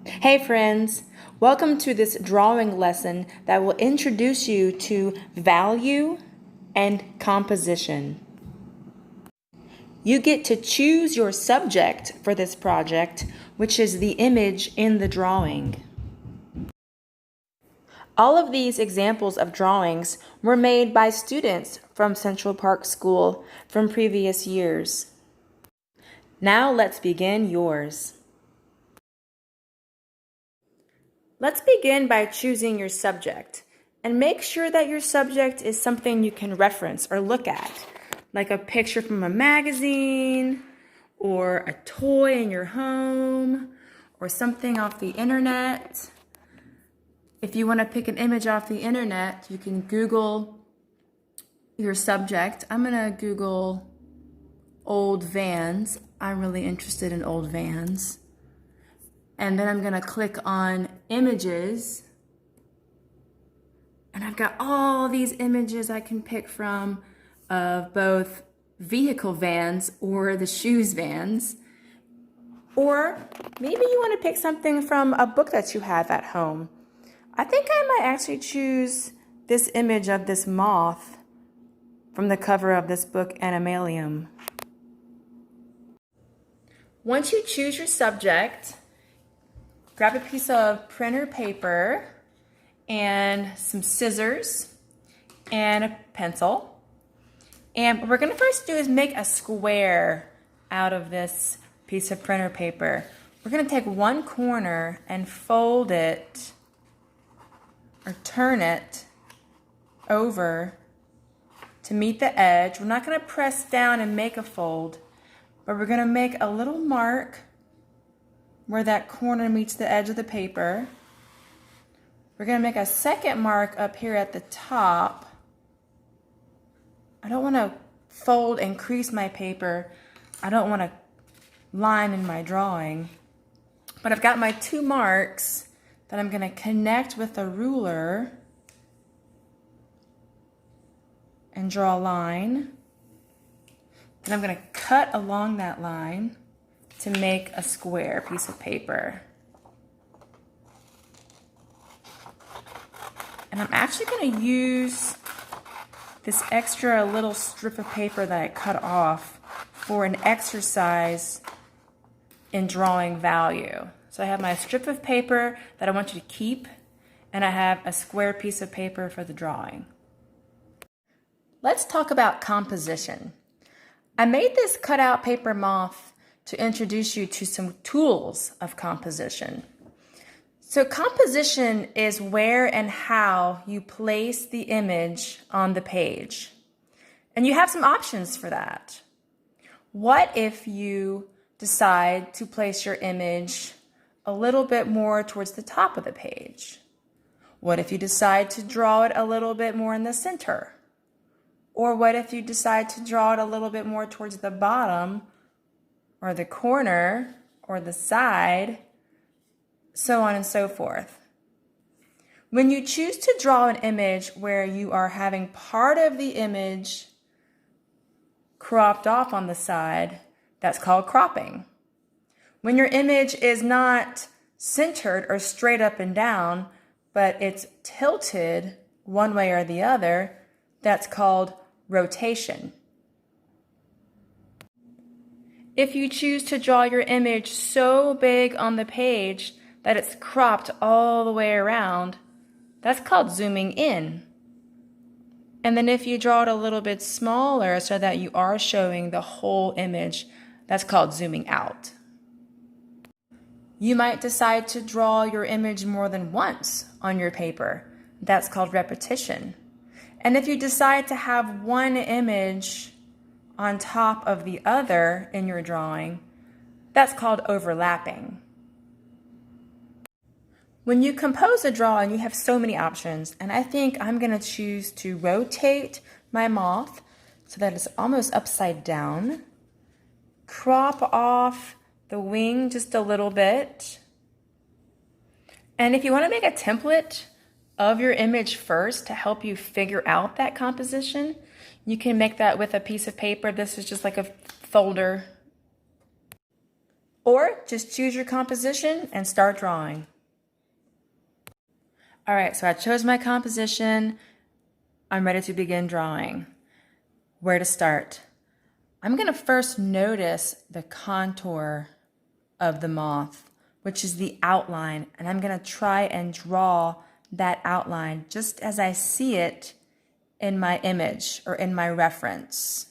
Hey friends, welcome to this drawing lesson that will introduce you to value and composition. You get to choose your subject for this project, which is the image in the drawing. All of these examples of drawings were made by students from Central Park School from previous years. Now let's begin yours. Let's begin by choosing your subject, and make sure that your subject is something you can reference or look at, like a picture from a magazine, or a toy in your home, or something off the internet. If you want to pick an image off the internet, you can Google your subject. I'm going to Google old vans. I'm really interested in old vans. And then I'm going to click on images. And I've got all these images I can pick from of both vehicle vans or the shoes vans. Or maybe you want to pick something from a book that you have at home. I think I might actually choose this image of this moth from the cover of this book, Animalium. Once you choose your subject, grab a piece of printer paper and some scissors and a pencil. And what we're going to first do is make a square out of this piece of printer paper. We're going to take one corner and fold it or turn it over to meet the edge. We're not going to press down and make a fold, but we're going to make a little mark where that corner meets the edge of the paper. We're going to make a second mark up here at the top. I don't want to fold and crease my paper. I don't want to line in my drawing. But I've got my two marks that I'm going to connect with a ruler and draw a line. Then I'm going to cut along that line to make a square piece of paper. And I'm actually going to use this extra little strip of paper that I cut off for an exercise in drawing value. So I have my strip of paper that I want you to keep, and I have a square piece of paper for the drawing. Let's talk about composition. I made this cutout paper moth to introduce you to some tools of composition. So composition is where and how you place the image on the page. And you have some options for that. What if you decide to place your image a little bit more towards the top of the page? What if you decide to draw it a little bit more in the center? Or what if you decide to draw it a little bit more towards the bottom or the corner or the side, so on and so forth? When you choose to draw an image where you are having part of the image cropped off on the side, that's called cropping. When your image is not centered or straight up and down, but it's tilted one way or the other, that's called rotation. If you choose to draw your image so big on the page that it's cropped all the way around, that's called zooming in. And then if you draw it a little bit smaller so that you are showing the whole image, that's called zooming out. You might decide to draw your image more than once on your paper. That's called repetition. And if you decide to have one image on top of the other in your drawing, that's called overlapping. When you compose a drawing, you have so many options, and I think I'm going to choose to rotate my moth so that it's almost upside down, crop off the wing just a little bit, and if you want to make a template of your image first to help you figure out that composition, you can make that with a piece of paper. This is just like a folder. Or just choose your composition and start drawing. All right, so I chose my composition. I'm ready to begin drawing. Where to start? I'm going to first notice the contour of the moth, which is the outline, and I'm going to try and draw that outline just as I see it in my image or in my reference.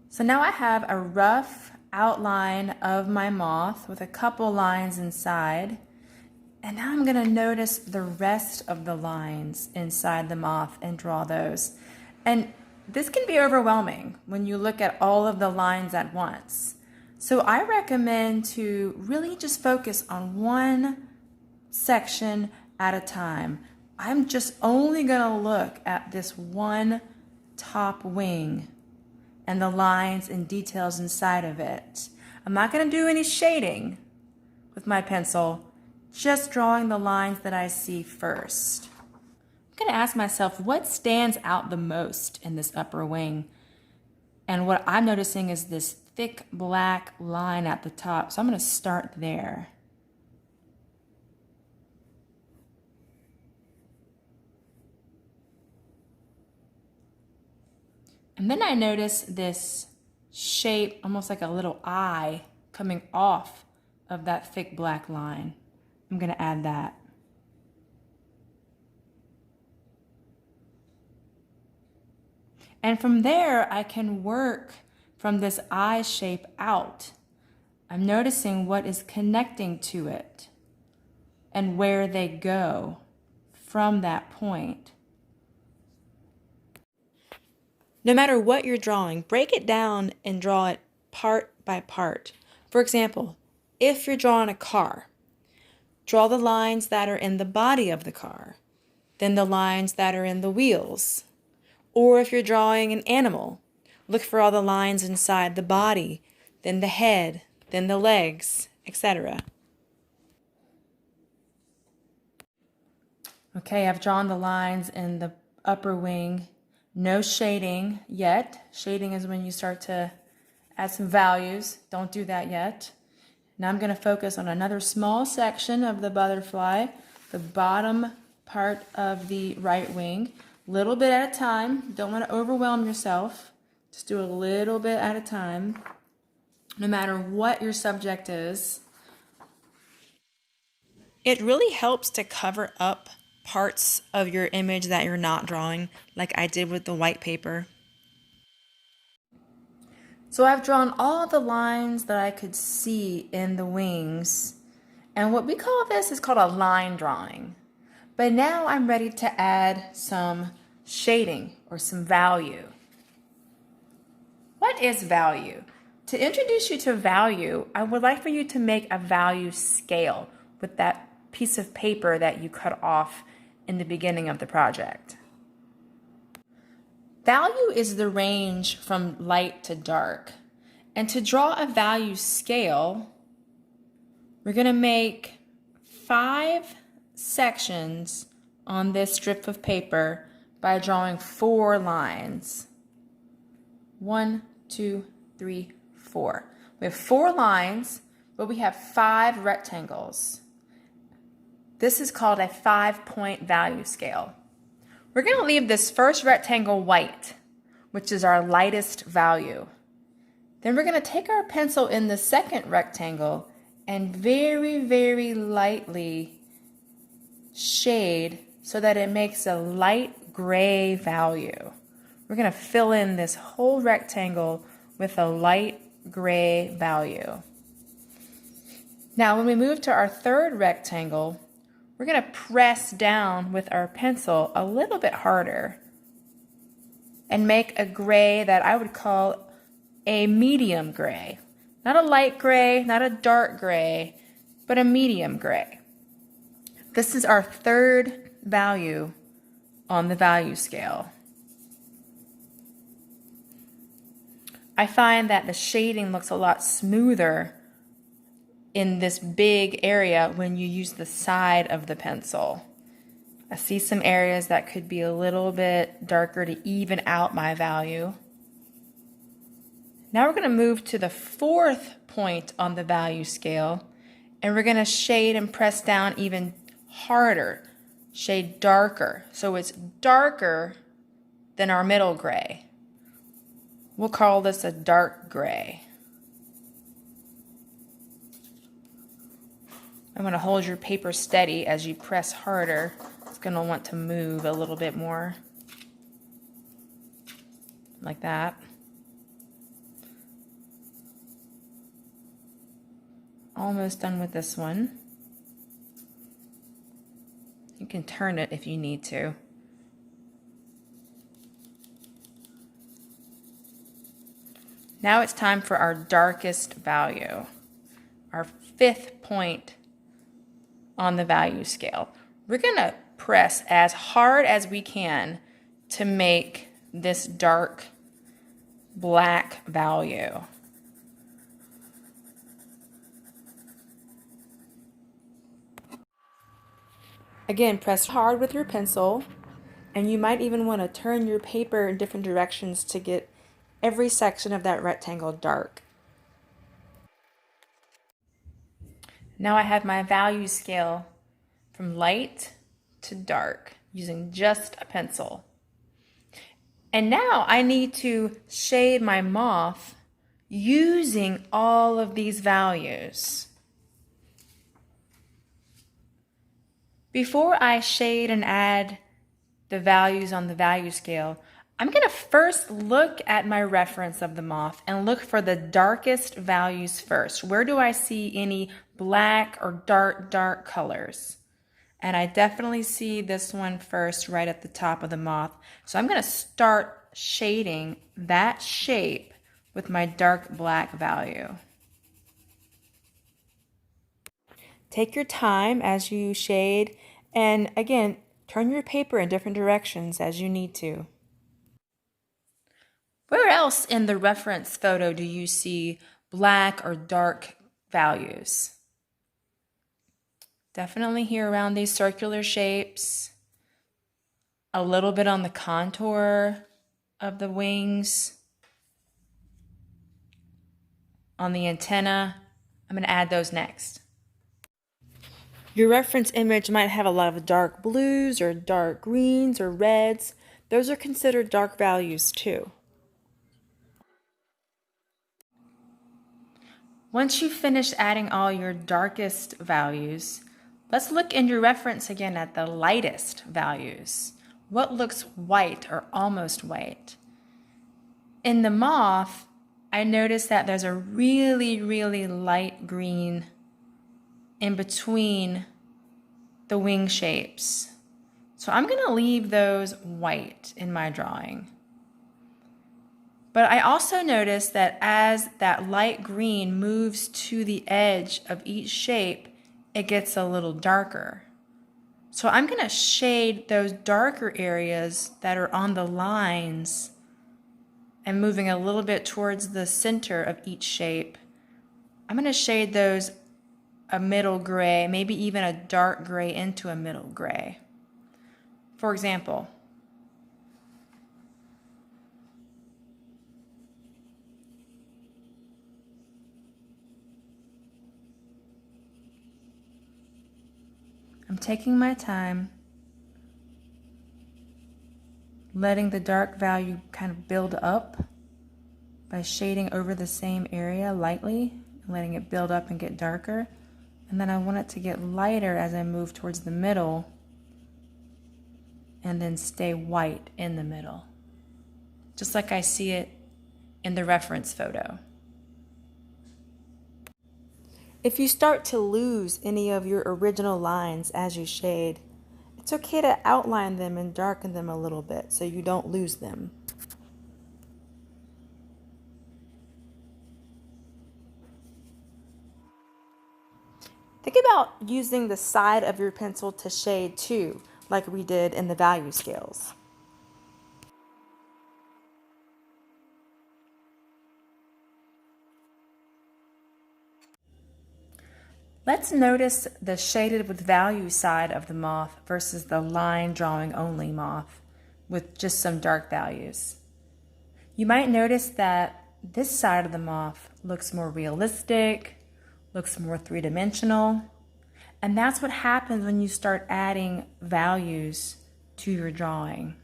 So now I have a rough outline of my moth with a couple lines inside. And now I'm going to notice the rest of the lines inside the moth and draw those. And this can be overwhelming when you look at all of the lines at once. So I recommend to really just focus on one section at a time. I'm just only going to look at this one top wing and the lines and details inside of it. I'm not going to do any shading with my pencil, just drawing the lines that I see first. I'm going to ask myself what stands out the most in this upper wing. And what I'm noticing is this thick black line at the top. So I'm going to start there. And then I notice this shape, almost like a little eye, coming off of that thick black line. I'm going to add that. And from there, I can work from this eye shape out. I'm noticing what is connecting to it and where they go from that point. No matter what you're drawing, break it down and draw it part by part. For example, if you're drawing a car, draw the lines that are in the body of the car, then the lines that are in the wheels. Or if you're drawing an animal, look for all the lines inside the body, then the head, then the legs, etc. Okay, I've drawn the lines in the upper wing. No shading yet. Shading is when you start to add some values. Don't do that yet. Now I'm going to focus on another small section of the butterfly, the bottom part of the right wing, little bit at a time. Don't want to overwhelm yourself. Just do a little bit at a time, no matter what your subject is. It really helps to cover up parts of your image that you're not drawing, like I did with the white paper. So I've drawn all the lines that I could see in the wings, and what we call this is called a line drawing. But now I'm ready to add some shading or some value. What is value? To introduce you to value, I would like for you to make a value scale with that piece of paper that you cut off in the beginning of the project. Value is the range from light to dark. And to draw a value scale, we're going to make 5 sections on this strip of paper by drawing 4 lines. 1, 2, 3, 4. We have 4 lines, but we have 5 rectangles. This is called a 5-point value scale. We're going to leave this first rectangle white, which is our lightest value. Then we're going to take our pencil in the second rectangle and very, very lightly shade so that it makes a light gray value. We're going to fill in this whole rectangle with a light gray value. Now, when we move to our third rectangle, we're going to press down with our pencil a little bit harder and make a gray that I would call a medium gray. Not a light gray, not a dark gray, but a medium gray. This is our third value on the value scale. I find that the shading looks a lot smoother in this big area when you use the side of the pencil. I see some areas that could be a little bit darker to even out my value. Now we're going to move to the 4th point on the value scale, and we're going to shade and press down even harder, shade darker, so it's darker than our middle gray. We'll call this a dark gray. I'm going to hold your paper steady as you press harder. It's going to want to move a little bit more, like that. Almost done with this one. You can turn it if you need to. Now it's time for our darkest value, our 5th point on the value scale. We're going to press as hard as we can to make this dark black value. Again, press hard with your pencil, and you might even want to turn your paper in different directions to get every section of that rectangle dark. Now I have my value scale from light to dark using just a pencil. And now I need to shade my moth using all of these values. Before I shade and add the values on the value scale, I'm going to first look at my reference of the moth and look for the darkest values first. Where do I see any black or dark colors? And I definitely see this one first right at the top of the moth. So I'm going to start shading that shape with my dark black value. Take your time as you shade, and again, turn your paper in different directions as you need to. Where else in the reference photo do you see black or dark values? Definitely here around these circular shapes, a little bit on the contour of the wings, on the antenna. I'm going to add those next. Your reference image might have a lot of dark blues or dark greens or reds. Those are considered dark values too. Once you've finished adding all your darkest values, let's look in your reference again at the lightest values. What looks white or almost white? In the moth, I noticed that there's a really light green in between the wing shapes. So I'm going to leave those white in my drawing. But I also noticed that as that light green moves to the edge of each shape, it gets a little darker. So I'm going to shade those darker areas that are on the lines and moving a little bit towards the center of each shape. I'm going to shade those a middle gray, maybe even a dark gray into a middle gray. For example, I'm taking my time, letting the dark value kind of build up by shading over the same area lightly, letting it build up and get darker. And then I want it to get lighter as I move towards the middle and then stay white in the middle, just like I see it in the reference photo. If you start to lose any of your original lines as you shade, it's okay to outline them and darken them a little bit so you don't lose them. Think about using the side of your pencil to shade too, like we did in the value scales. Let's notice the shaded with value side of the moth versus the line drawing only moth with just some dark values. You might notice that this side of the moth looks more realistic, looks more three-dimensional. And that's what happens when you start adding values to your drawing.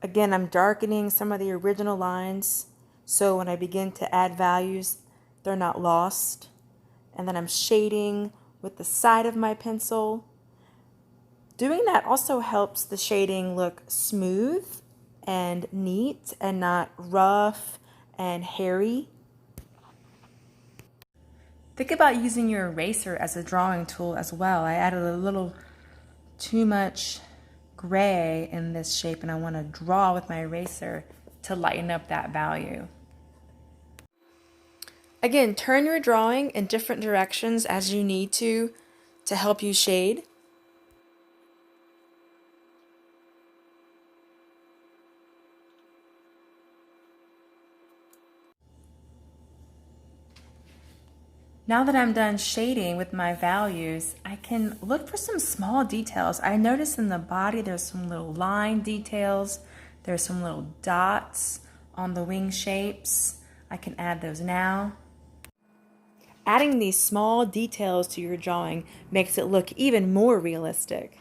Again, I'm darkening some of the original lines so when I begin to add values, they're not lost. And then I'm shading with the side of my pencil. Doing that also helps the shading look smooth and neat and not rough and hairy. Think about using your eraser as a drawing tool as well. I added a little too much gray in this shape and I want to draw with my eraser to lighten up that value. Again, turn your drawing in different directions as you need to help you shade. Now that I'm done shading with my values, I can look for some small details. I notice in the body there's some little line details, there's some little dots on the wing shapes. I can add those now. Adding these small details to your drawing makes it look even more realistic.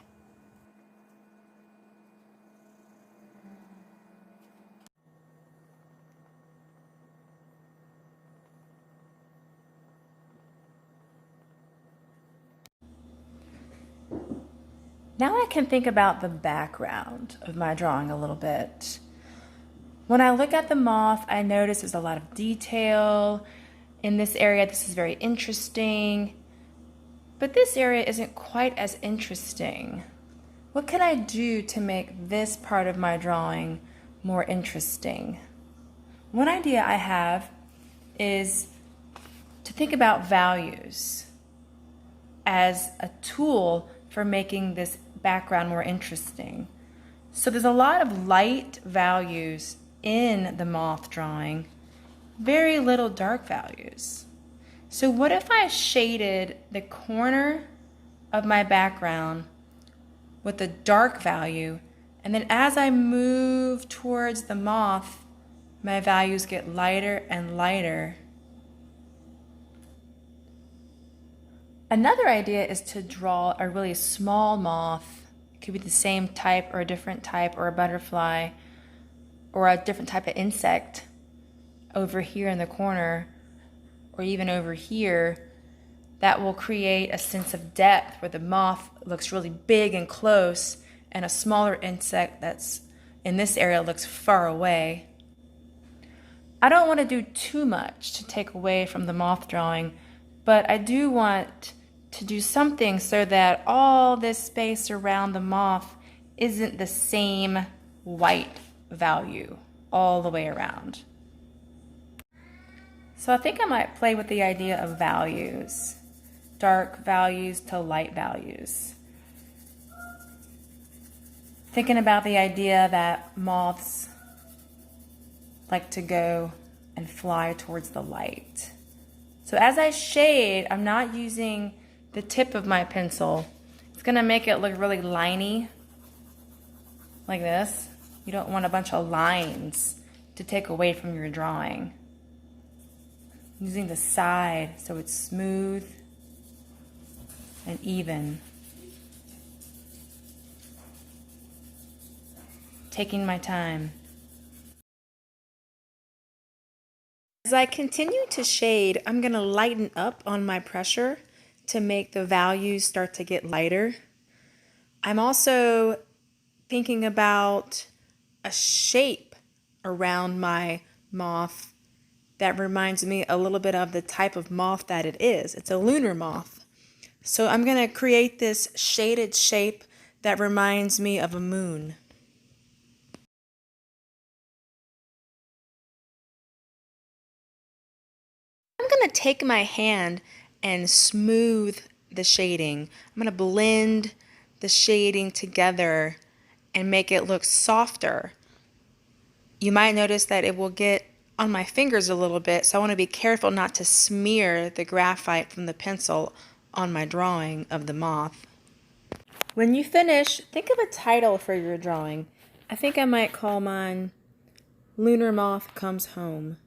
Now I can think about the background of my drawing a little bit. When I look at the moth, I notice there's a lot of detail. In this area, this is very interesting, but this area isn't quite as interesting. What can I do to make this part of my drawing more interesting? One idea I have is to think about values as a tool for making this background more interesting. So there's a lot of light values in the moth drawing, very little dark values. So what if I shaded the corner of my background with a dark value, and then as I move towards the moth, my values get lighter and lighter. Another idea is to draw a really small moth. It could be the same type or a different type or a butterfly or a different type of insect over here in the corner or even over here. That will create a sense of depth where the moth looks really big and close and a smaller insect that's in this area looks far away. I don't want to do too much to take away from the moth drawing, but I do want to do something so that all this space around the moth isn't the same white value all the way around. So I think I might play with the idea of values, dark values to light values. Thinking about the idea that moths like to go and fly towards the light. So as I shade, I'm not using the tip of my pencil. It's gonna make it look really liney, like this. You don't want a bunch of lines to take away from your drawing. Using the side so it's smooth and even. Taking my time. As I continue to shade, I'm going to lighten up on my pressure to make the values start to get lighter. I'm also thinking about a shape around my moth that reminds me a little bit of the type of moth that it is. It's a lunar moth. So I'm going to create this shaded shape that reminds me of a moon. I'm going to take my hand and smooth the shading. I'm going to blend the shading together and make it look softer. You might notice that it will get on my fingers a little bit, so I want to be careful not to smear the graphite from the pencil on my drawing of the moth. When you finish, think of a title for your drawing. I think I might call mine Lunar moth comes home.